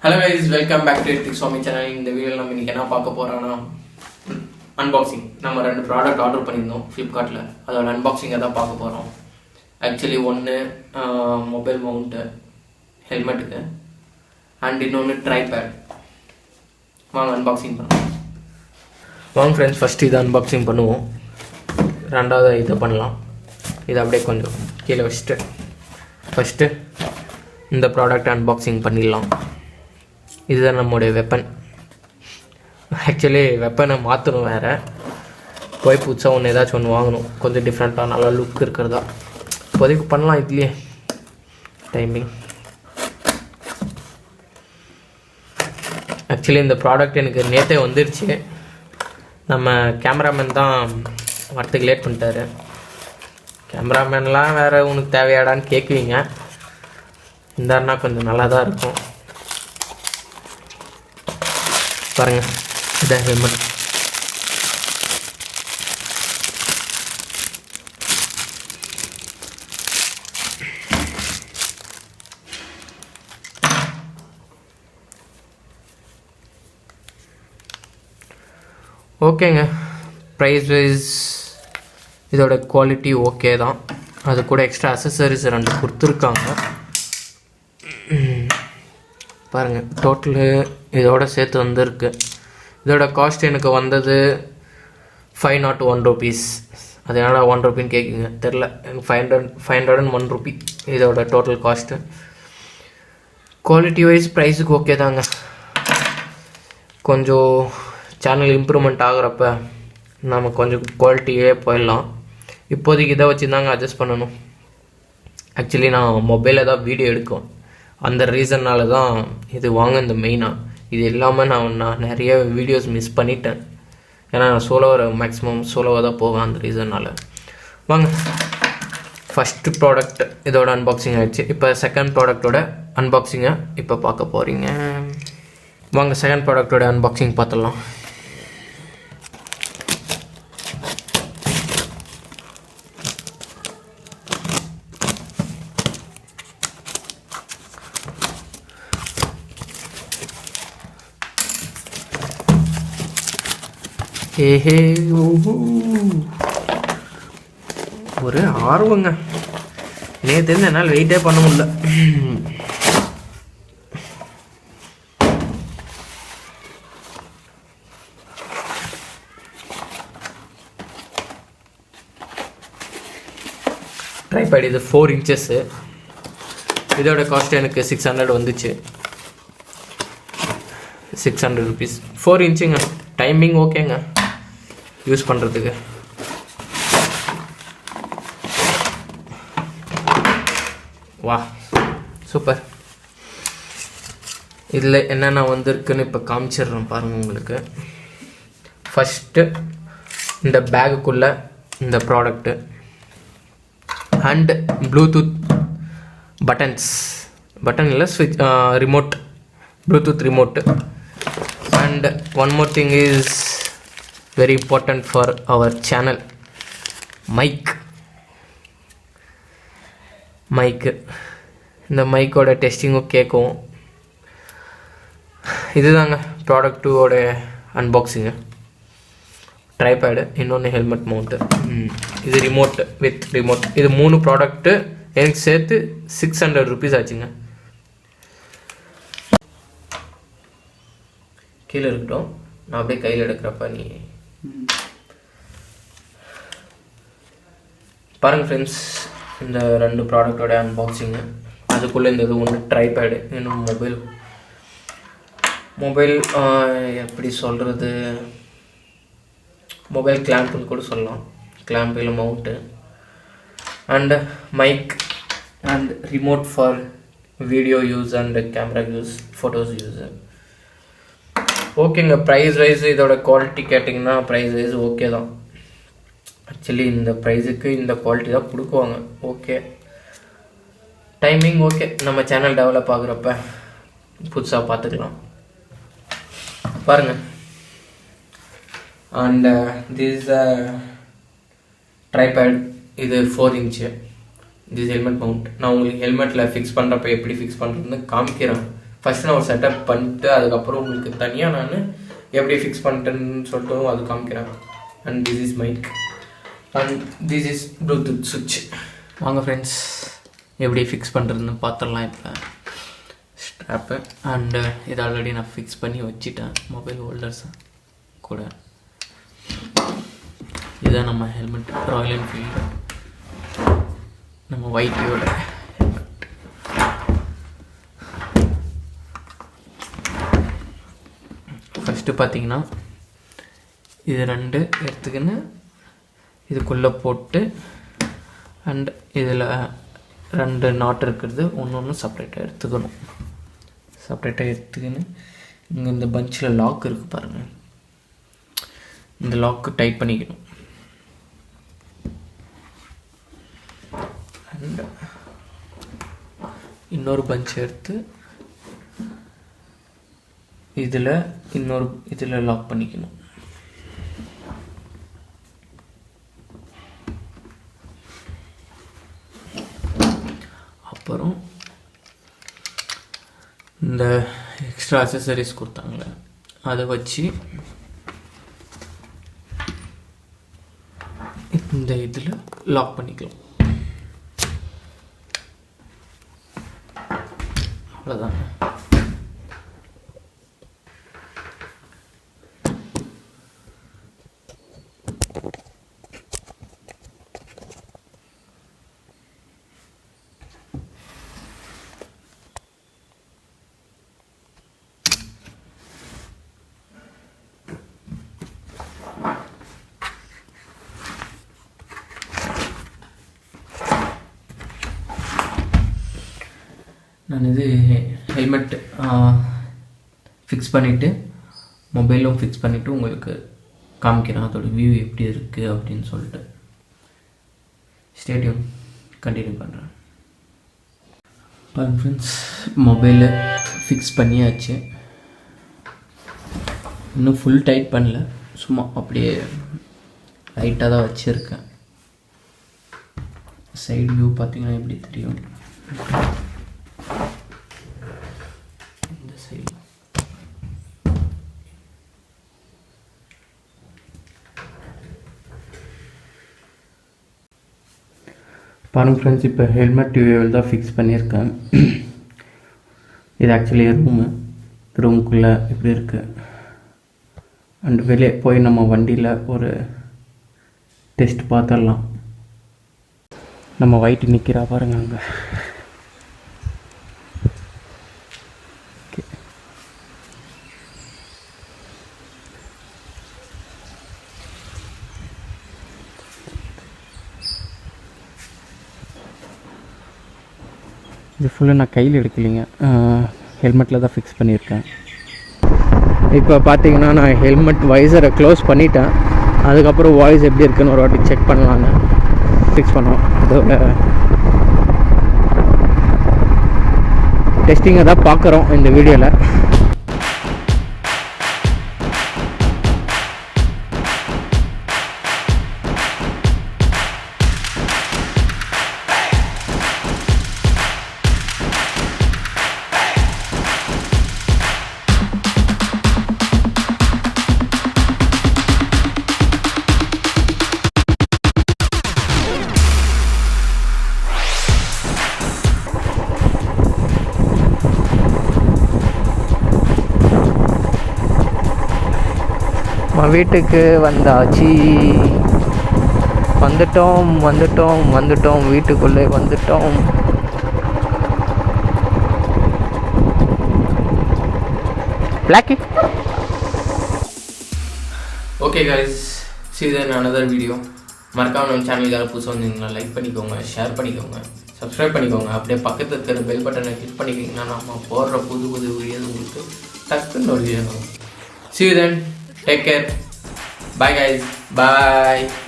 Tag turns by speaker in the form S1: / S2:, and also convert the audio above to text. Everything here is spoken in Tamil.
S1: Hello guys, welcome back to HiruthikSwamy channel. இந்த வீடியோல நம்ம இன்னைக்கு என்ன பார்க்க போறோம்னா அன்பாக்சிங். நம்ம ரெண்டு ப்ராடக்ட் ஆர்டர் பண்ணியிருந்தோம் Flipkartல. அதோட அன்பாக்சிங்கை தான் பார்க்க போறோம். ஆக்சுவலி ஒன்று மொபைல் மவுண்ட் ஹெல்மெட்டுக்கு அண்ட் இன்னொன்று ட்ரைபேட். வாங்க அன்பாக்சிங் பண்ணலாம். வாங்க ஃப்ரெண்ட்ஸ், ஃபஸ்ட்டு இதை அன்பாக்சிங் பண்ணுவோம். ரெண்டாவது இதை பண்ணலாம். இதை அப்படியே கொஞ்சம் கீழே வச்சுட்டு ஃபஸ்ட்டு இந்த ப்ராடக்ட் அன்பாக்சிங் பண்ணிடலாம். இதுதான் நம்மளுடைய வெப்பன். ஆக்சுவலி வெப்பனை மாற்றணும், வேறு போய் புதுசாக ஒன்று ஏதாச்சும் ஒன்று வாங்கணும், கொஞ்சம் டிஃப்ரெண்ட்டாக நல்லா லுக் இருக்கிறதா. இப்போதைக்கு பண்ணலாம் இதுலேயே. டைமிங் ஆக்சுவலி இந்த ப்ராடக்ட் எனக்கு நேற்றே வந்துடுச்சு. நம்ம கேமராமேன் தான் வரத்துக்கு லேட் பண்ணிட்டாரு. கேமராமேன்லாம் வேறு உனக்கு தேவையாடான்னு கேட்குவீங்க. இந்தாருன்னா கொஞ்சம் நல்லா தான் இருக்கும். பாருங்கள், இதான் ஹெல்மெட். ஓகேங்க, ப்ரைஸ் வைஸ் இதோட குவாலிட்டி ஓகே தான். அது கூட எக்ஸ்ட்ரா அசசரிஸ் ரெண்டு கொடுத்துருக்காங்க. பாருங்கள், டோட்டலு இதோட சேர்த்து வந்திருக்கு. இதோட காஸ்ட் எனக்கு வந்தது 501 rupees. அது என்னடா 1 rupeeன்னு கேட்குங்க, தெரில. எனக்கு 501 rupee இதோட டோட்டல் காஸ்ட்டு. குவாலிட்டி வைஸ் ப்ரைஸுக்கு ஓகே தாங்க. கொஞ்சம் சேனல் இம்ப்ரூவ்மெண்ட் ஆகிறப்ப நம்ம கொஞ்சம் குவாலிட்டியே போயிடலாம். இப்போதைக்கு இதை வச்சு தாங்க அட்ஜஸ்ட் பண்ணணும். ஆக்சுவலி நான் மொபைலில் தான் வீடியோ எடுக்கும், அந்த ரீசன்னால் தான் இது வாங்க இந்த மெயினாக. இது இல்லாமல் நான் நிறைய வீடியோஸ் மிஸ் பண்ணிட்டேன். ஏன்னா நான் மேக்ஸிமம் சோலோவாக தான் போவேன், அந்த ரீசன்னால். வாங்க, ஃபஸ்ட்டு ப்ராடக்ட் இதோட அன்பாக்சிங் ஆகிடுச்சு. இப்போ செகண்ட் ப்ராடக்டோட அன்பாக்சிங்கை இப்போ பார்க்க போகிறீங்க. வாங்க செகண்ட் ப்ராடக்டோட அன்பாக்சிங் பார்த்துடலாம். ஏஹே, ஒரு ஆர்வங்க. நேற்று தெரிஞ்ச என்னால் வெயிட்டே பண்ண முடியல. ட்ரைபேட் இது 4 inches. இதோட காஸ்ட் எனக்கு 600 வந்துச்சு. 600 rupees. 4 inchங்க. டைமிங் ஓகேங்க யூஸ் பண்ணுறதுக்கு. வா, சூப்பர். இதில் என்னென்ன வந்திருக்குன்னு இப்போ காமிச்சிடுறேன் பாருங்கள் உங்களுக்கு. ஃபஸ்ட்டு இந்த பேகுக்குள்ளே இந்த ப்ராடக்ட்டு அண்ட் ப்ளூடூத் பட்டன் இல்லை, ஸ்விட்ச் remote, Bluetooth remote. And one more thing is very important for our channel, mic. இந்த மைக்கோட டெஸ்டிங்கும் கேட்கும். இதுதாங்க ப்ராடக்ட் 2ஓட அன்பாக்சிங்கு. ட்ரைபேடு, இன்னொன்று ஹெல்மெட் மவுண்ட்டு, இது வித் ரிமோட். இது 3 ப்ராடக்ட்டு எனக்கு சேர்த்து 600 rupees ஆச்சுங்க. கீழே இருக்கட்டும், நான் அப்படியே கையில் எடுக்கிறப்ப நீ பாருங்கள் ஃப்ரெண்ட்ஸ். இந்த ரெண்டு ப்ராடக்டோட அன்பாக்சிங்கு. அதுக்குள்ளே இந்த இது ஒன்று ட்ரைபேடு, இன்னும் மொபைல் எப்படி சொல்கிறது, மொபைல் கிளாம்புன்னு கூட சொல்லலாம், கிளாம்ப் இல்லை mount. And mic and remote for video use and camera use, photos use. ஓகேங்க, ப்ரைஸ் வைஸ் இதோட குவாலிட்டி கேட்டிங்கன்னா ப்ரைஸ் வைஸ் ஓகே தான். ஆக்சுவலி இந்த ப்ரைஸுக்கு இந்த குவாலிட்டி தான் கொடுக்குவாங்க. Okay, timing okay. நம்ம சேனல் டெவலப் ஆகுறப்ப புதுசாக பார்த்துக்கலாம். பாருங்கள். அண்ட் திஸ் ட்ரைபேட், இது 4 inch. This helmet mount. நான் உங்களுக்கு ஹெல்மெட்டில் ஃபிக்ஸ் பண்ணுறப்ப எப்படி ஃபிக்ஸ் பண்ணுறதுன்னு காமிக்கிறேன். ஃபஸ்ட்டு நான் ஒரு செட்டப் பண்ணிட்டு அதுக்கப்புறம் உங்களுக்கு தனியாக நான் எப்படி ஃபிக்ஸ் பண்ணிட்டேன்னு சொல்லிட்டு அது காமிக்கிறேன். And this is mic and this is Bluetooth சுவிட்ச். வாங்க ஃப்ரெண்ட்ஸ், எப்படி ஃபிக்ஸ் பண்ணுறதுன்னு பார்த்துடலாம். இப்போ ஸ்ட்ராப்பு அண்டு இதை ஆல்ரெடி நான் ஃபிக்ஸ் பண்ணி வச்சுட்டேன். மொபைல் ஹோல்டர்ஸ் கூட இதுதான் நம்ம ஹெல்மெட், ராயல் என்ஃபீல்டு நம்ம ஒயிட்டோட ஹெல்மெட். ஃபஸ்ட்டு பார்த்தீங்கன்னா இது 2 எடுத்துக்கின்னு இதுக்குள்ளே போட்டு அண்ட் இதில் 2 நாட் இருக்கிறது ஒன்று செப்பரேட்டாக எடுத்துக்கணும். செப்பரேட்டாக எடுத்துக்கின்னு இங்கே இந்த பஞ்சில் லாக் இருக்குது பாருங்கள், இந்த லாக்கு டைட் பண்ணிக்கணும். அண்ட் இன்னொரு பஞ்ச் எடுத்து இதில் லாக் பண்ணிக்கணும். அப்புறம் இந்த எக்ஸ்ட்ரா அக்சசரிஸ் கொடுத்தாங்களே அதை வச்சு இந்த இதில் லாக் பண்ணிக்கலாம். அவ்வளோதான். நான் இது ஹெல்மெட் ஃபிக்ஸ் பண்ணிவிட்டு மொபைலும் ஃபிக்ஸ் பண்ணிவிட்டு உங்களுக்கு காமிக்கிறேன் அதோட வியூ எப்படி இருக்குது அப்படின்னு சொல்லிட்டு. ஸ்டேடியம் கண்டினியூ பண்ணுறேன். ஃப்ரெண்ட்ஸ், மொபைலை ஃபிக்ஸ் பண்ணியாச்சு. இன்னும் ஃபுல் டைட் பண்ணல, சும்மா அப்படியே லைட்டாக தான் வச்சுருக்கேன். சைடு வியூ பார்த்தீங்கன்னா எப்படி தெரியும். இந்த சைடு பாருங்கள் ஃப்ரெண்ட்ஸ், இப்போ ஹெல்மெட் டியூவில் தான் ஃபிக்ஸ் பண்ணியிருக்கேன். இது ஆக்சுவலி ரூமுக்குள்ளே எப்படி இருக்குது. அண்ட் வெளியே போய் நம்ம வண்டியில் ஒரு டெஸ்ட் பார்த்துடலாம். நம்ம ஒயிட் நிற்கிறா பாருங்க அங்கே. இது ஃபுல்லாக நான் கையில் எடுக்கலைங்க, ஹெல்மெட்டில் தான் ஃபிக்ஸ் பண்ணியிருக்கேன். இப்போ பார்த்தீங்கன்னா நான் ஹெல்மெட் வைசரை க்ளோஸ் பண்ணிட்டேன். அதுக்கப்புறம் வாய்ஸ் எப்படி இருக்குன்னு ஒரு வாட்டி செக் பண்ணலான்னு ஃபிக்ஸ் பண்ணோம். அதோட டெஸ்டிங்கை தான் பார்க்குறோம் இந்த வீடியோவில். வீட்டுக்கு வந்தாச்சு. வந்துட்டோம் வீட்டுக்குள்ளே வந்துட்டோம். Blackie. Okay guys, see you in another video. மறக்காம நம்ம சேனலுக்கு யாரும் புதுசாக வந்தீங்கன்னா லைக் பண்ணிக்கோங்க, ஷேர் பண்ணிக்கோங்க, சப்ஸ்கிரைப் பண்ணிக்கோங்க. அப்படியே பக்கத்தில் இருக்கிற பெல் பட்டனை கிளிக் பண்ணிக்கிங்கன்னா நம்ம போடுற புது வீடியோ உங்களுக்கு டக்குன்னு நோட்டிஃபிகேஷன் வரும். See you then. Take care. Bye guys. Bye.